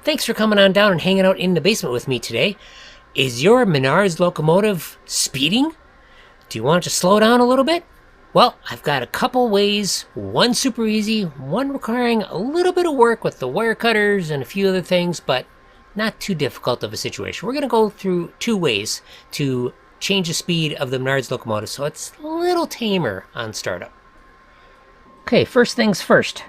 Thanks for coming on down and hanging out in the basement with me today. Is your Menards locomotive speeding? Do you want it to slow down a little bit? Well, I've got a couple ways, one super easy, one requiring a little bit of work with the wire cutters and a few other things, but not too difficult of a situation. We're going to go through two ways to change the speed of the Menards locomotive so it's a little tamer on startup. Okay, first things first.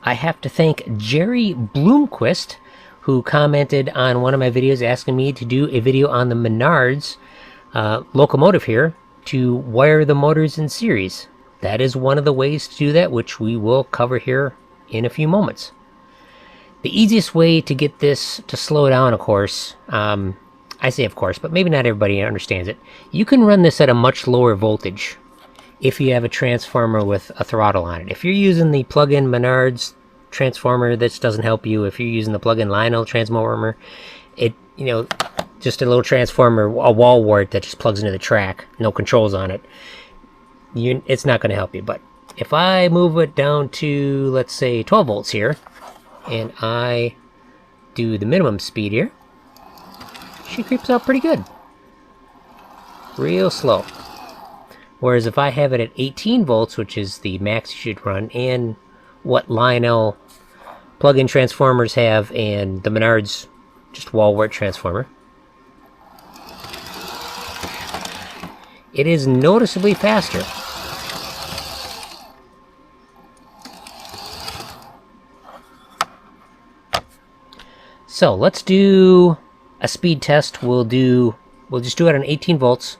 I have to thank Jerry Bloomquist, who commented on one of my videos asking me to do a video on the Menards locomotive here to wire the motors in series. That is one of the ways to do that, which we will cover here in a few moments. The easiest way to get this to slow down, of course, I say of course, but maybe not everybody understands it. You can run this at a much lower voltage if you have a transformer with a throttle on it. If you're using the plug-in Menards transformer, this doesn't help you. If you're using the plug-in Lionel transformer, just a little transformer, a wall wart that just plugs into the track, no controls on it, it's not going to help you. But if I move it down to, let's say, 12 volts here, and I do the minimum speed here, she creeps out pretty good. Real slow. Whereas if I have it at 18 volts, which is the max you should run, and what Lionel plug-in transformers have, and the Menards just wall wart transformer, it is noticeably faster. So let's do a speed test. We'll just do it on 18 volts.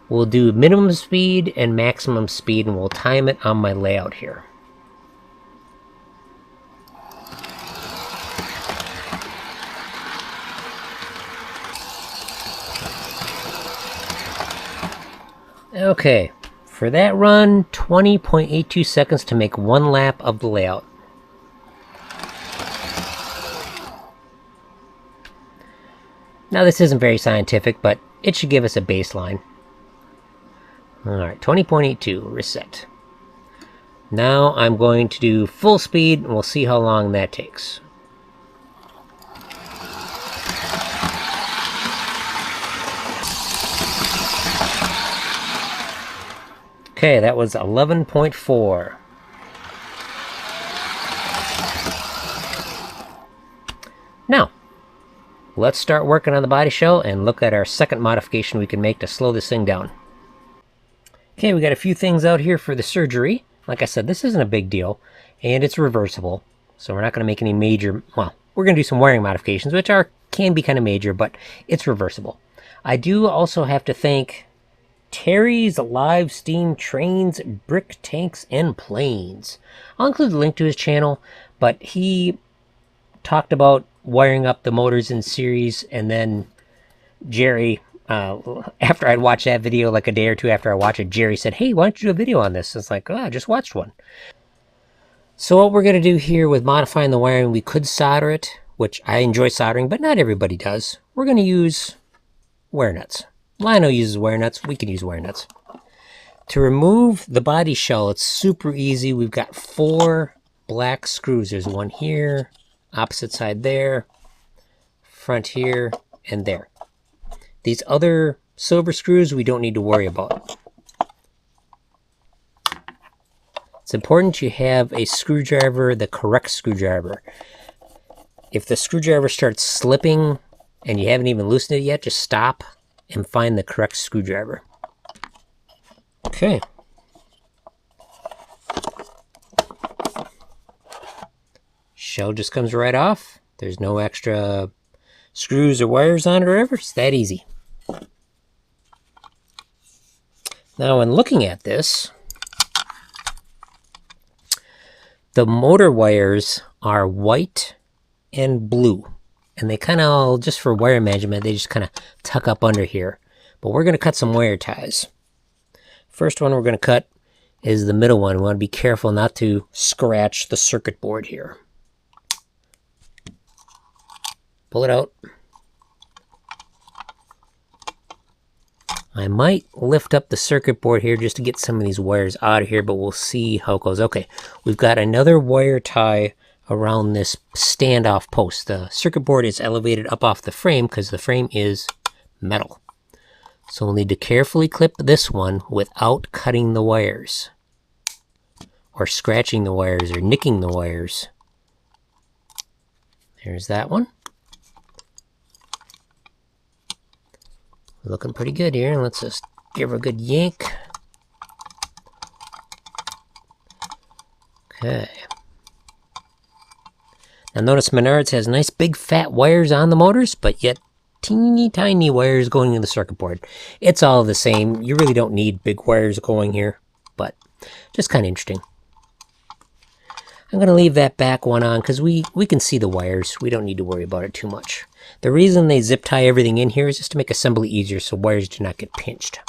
We'll do minimum speed and maximum speed, and we'll time it on my layout here. Okay, for that run, 20.82 seconds to make one lap of the layout. Now this isn't very scientific, but it should give us a baseline. Alright, 20.82, reset. Now I'm going to do full speed, and we'll see how long that takes. Okay, that was 11.4. Now, let's start working on the body shell and look at our second modification we can make to slow this thing down. Okay, we got a few things out here for the surgery. Like I said, this isn't a big deal, and it's reversible, so we're not going to make any major, well, we're going to do some wiring modifications, which can be kind of major, but it's reversible. I do also have to thank Terry's Live Steam Trains, Brick Tanks, and Planes. I'll include the link to his channel, but he talked about wiring up the motors in series, and then Jerry, after I'd watched that video, like a day or two after I watched it, Jerry said, "Hey, why don't you do a video on this?" It's like, oh, I just watched one. So what we're going to do here with modifying the wiring, we could solder it, which I enjoy soldering, but not everybody does. We're going to use wire nuts. Lionel uses wire nuts. We can use wire nuts. To remove the body shell, it's super easy. We've got 4 black screws. There's one here, opposite side there, front here, and there. These other silver screws we don't need to worry about. It's important you have a screwdriver, the correct screwdriver. If the screwdriver starts slipping and you haven't even loosened it yet, just stop and find the correct screwdriver. Okay. Shell just comes right off. There's no extra screws or wires on it or whatever. It's that easy. Now, when looking at this, the motor wires are white and blue. And they kind of, just for wire management, they just kind of tuck up under here. But we're going to cut some wire ties. First one we're going to cut is the middle one. We want to be careful not to scratch the circuit board here. Pull it out. I might lift up the circuit board here just to get some of these wires out of here, but we'll see how it goes. Okay, we've got another wire tie around this standoff post. The circuit board is elevated up off the frame because the frame is metal. So we'll need to carefully clip this one without cutting the wires, or scratching the wires, or nicking the wires. There's that one. Looking pretty good here. Let's just give her a good yank. Okay. Now notice Menards has nice big fat wires on the motors, but yet teeny tiny wires going in the circuit board. It's all the same. You really don't need big wires going here, but just kind of interesting. I'm going to leave that back one on because we can see the wires. We don't need to worry about it too much. The reason they zip tie everything in here is just to make assembly easier so wires do not get pinched.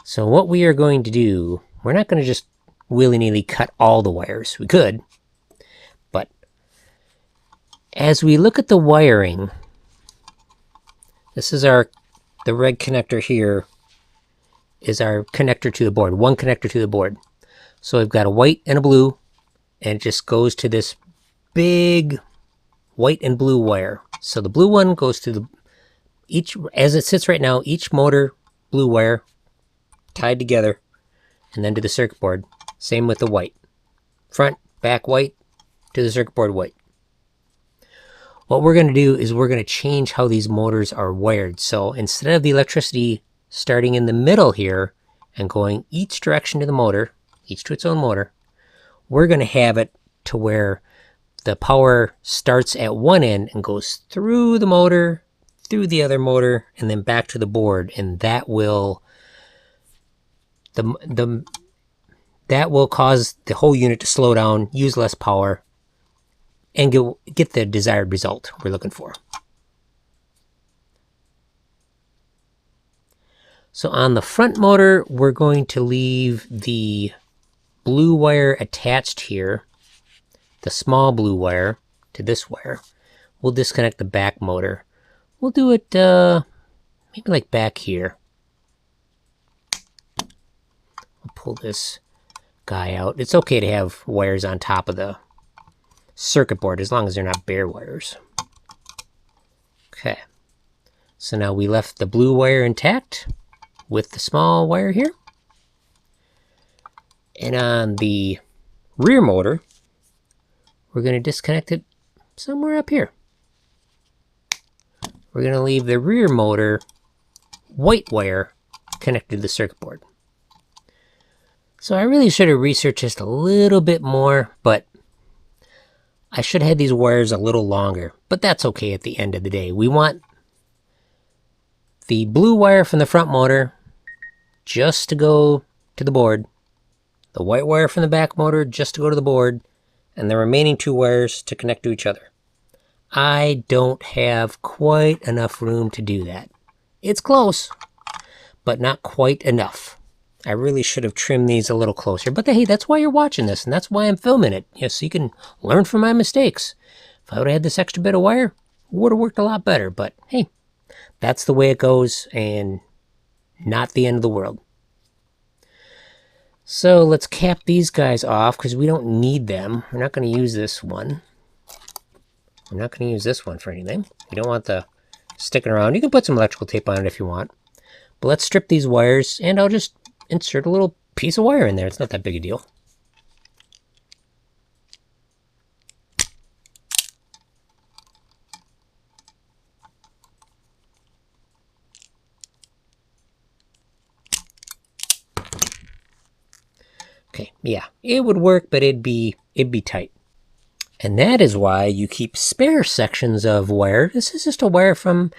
So what we are going to do, we're not going to just willy-nilly cut all the wires. We could, but as we look at the wiring, this is the red connector here is our connector to the board, one connector to the board. So we've got a white and a blue, and it just goes to this big white and blue wire. So the blue one goes to as it sits right now, each motor blue wire tied together, and then to the circuit board. Same with the white. Front, back white, to the circuit board white. What we're going to do is we're going to change how these motors are wired. So instead of the electricity starting in the middle here and going each direction to the motor, each to its own motor, we're going to have it to where the power starts at one end and goes through the motor, through the other motor, and then back to the board. And that will that will cause the whole unit to slow down, use less power, and get the desired result we're looking for. So on the front motor, we're going to leave the blue wire attached here, the small blue wire to this wire. We'll disconnect the back motor. We'll do it maybe like back here. I'll pull this guy out. It's okay to have wires on top of the circuit board as long as they're not bare wires. Okay. So now we left the blue wire intact with the small wire here. And on the rear motor, we're going to disconnect it somewhere up here. We're going to leave the rear motor white wire connected to the circuit board. So I really should have researched just a little bit more, but I should have had these wires a little longer. But that's okay at the end of the day. We want the blue wire from the front motor just to go to the board, the white wire from the back motor just to go to the board, and the remaining two wires to connect to each other. I don't have quite enough room to do that. It's close, but not quite enough. I really should have trimmed these a little closer, but hey, that's why you're watching this, and that's why I'm filming it. Yes, so you can learn from my mistakes. If I would have had this extra bit of wire, it would have worked a lot better, but hey, that's the way it goes, and not the end of the world. So let's cap these guys off because we don't need them. We're not going to use this one. I'm not going to use this one for anything. We don't want the sticking around. You can put some electrical tape on it if you want. But let's strip these wires, and I'll just insert a little piece of wire in there. It's not that big a deal. Okay, yeah, it would work, but it'd be tight. And that is why you keep spare sections of wire. This is just a wire from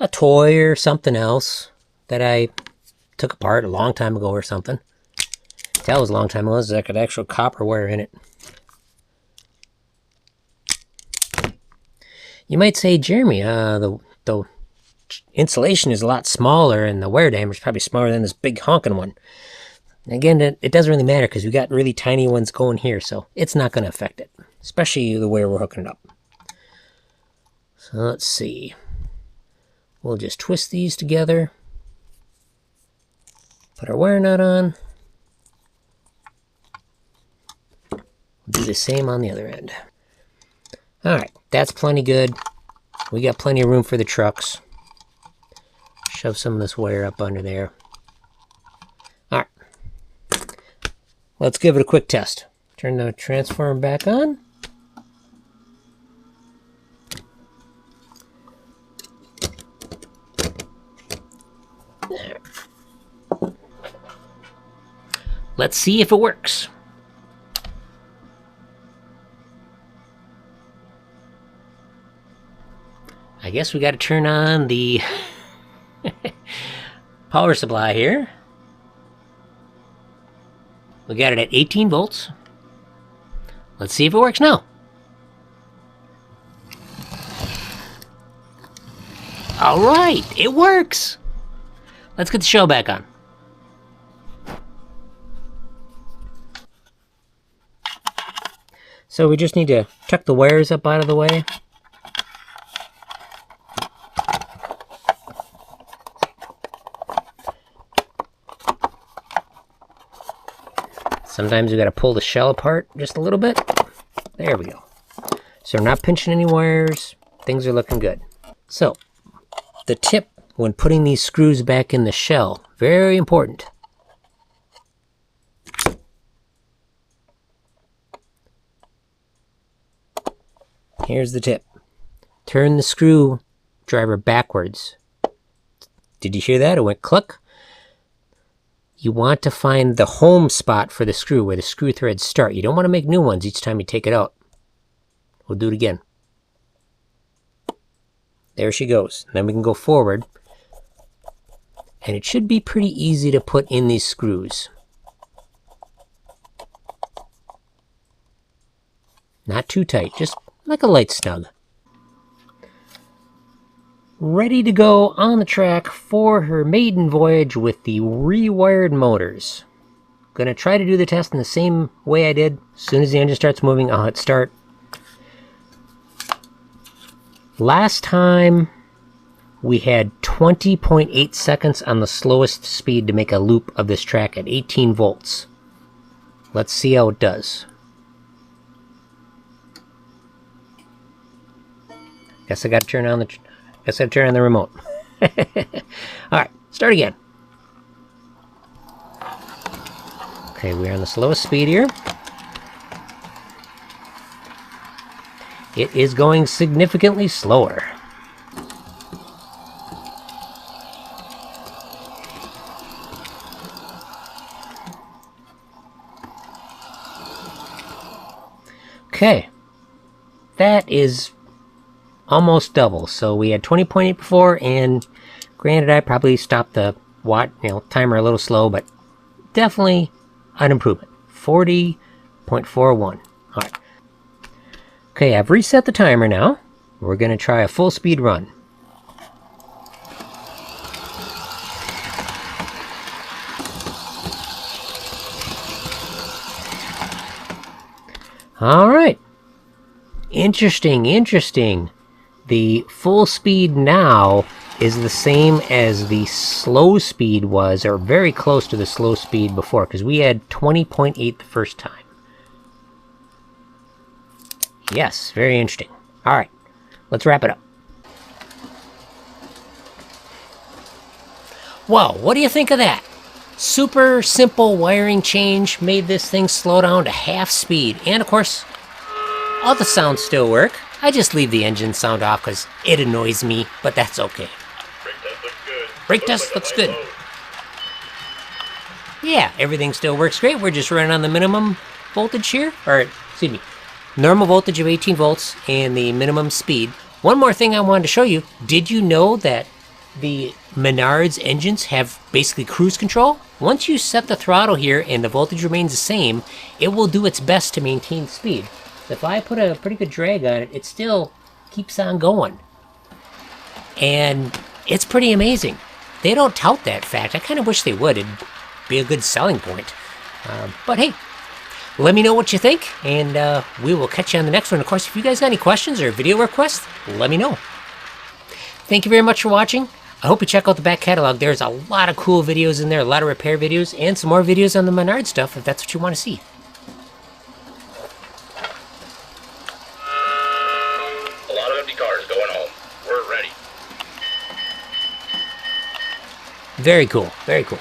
a toy or something else that I took apart a long time ago or something. That was a long time ago. There's like an actual copper wire in it. You might say, Jeremy, the insulation is a lot smaller and the wire diameter is probably smaller than this big honking one. Again, it doesn't really matter because we got really tiny ones going here, so it's not going to affect it, especially the way we're hooking it up. So let's see. We'll just twist these together. Put our wire nut on. Do the same on the other end. Alright, that's plenty good. We got plenty of room for the trucks. Shove some of this wire up under there. Alright. Let's give it a quick test. Turn the transformer back on. There. Let's see if it works. I guess we got to turn on the power supply here. We got it at 18 volts. Let's see if it works now. All right, it works. Let's get the show back on. So we just need to tuck the wires up out of the way. Sometimes we got to pull the shell apart just a little bit. There we go. So we're not pinching any wires. Things are looking good. So the tip when putting these screws back in the shell, very important. Here's the tip. Turn the screwdriver backwards. Did you hear that? It went click. You want to find the home spot for the screw, where the screw threads start. You don't want to make new ones each time you take it out. We'll do it again. There she goes. Then we can go forward. And it should be pretty easy to put in these screws. Not too tight, just like a light snug. Ready to go on the track for her maiden voyage with the rewired motors. Gonna try to do the test in the same way I did. As soon as the engine starts moving, I'll hit start. Last time we had 20.8 seconds on the slowest speed to make a loop of this track at 18 volts. Let's see how it does. Guess I gotta turn on the remote. Alright, start again. Okay, we're on the slowest speed here. It is going significantly slower. Okay, that is almost double. So we had 20.8 before, and granted I probably stopped the timer a little slow, but definitely an improvement. 40.41. Alright. Okay, I've reset the timer now. We're going to try a full speed run. Alright. Interesting. The full speed now is the same as the slow speed was, or very close to the slow speed before, because we had 20.8 the first time. Yes, very interesting. Alright, let's wrap it up. Whoa, what do you think of that? Super simple wiring change made this thing slow down to half speed. And of course, all the sounds still work. I just leave the engine sound off because it annoys me, but that's okay. Brake test looks good. Brake test looks good. Yeah, everything still works great. We're just running on the minimum voltage here. Or, excuse me, normal voltage of 18 volts and the minimum speed. One more thing I wanted to show you. Did you know that the Menards engines have basically cruise control? Once you set the throttle here and the voltage remains the same, it will do its best to maintain speed. If I put a pretty good drag on it, it still keeps on going. And it's pretty amazing. They don't tout that fact. I kind of wish they would. It'd be a good selling point. But hey, let me know what you think, and we will catch you on the next one. Of course, if you guys got any questions or video requests, let me know. Thank you very much for watching. I hope you check out the back catalog. There's a lot of cool videos in there, a lot of repair videos, and some more videos on the Menards stuff if that's what you want to see. ready. Very cool, very cool.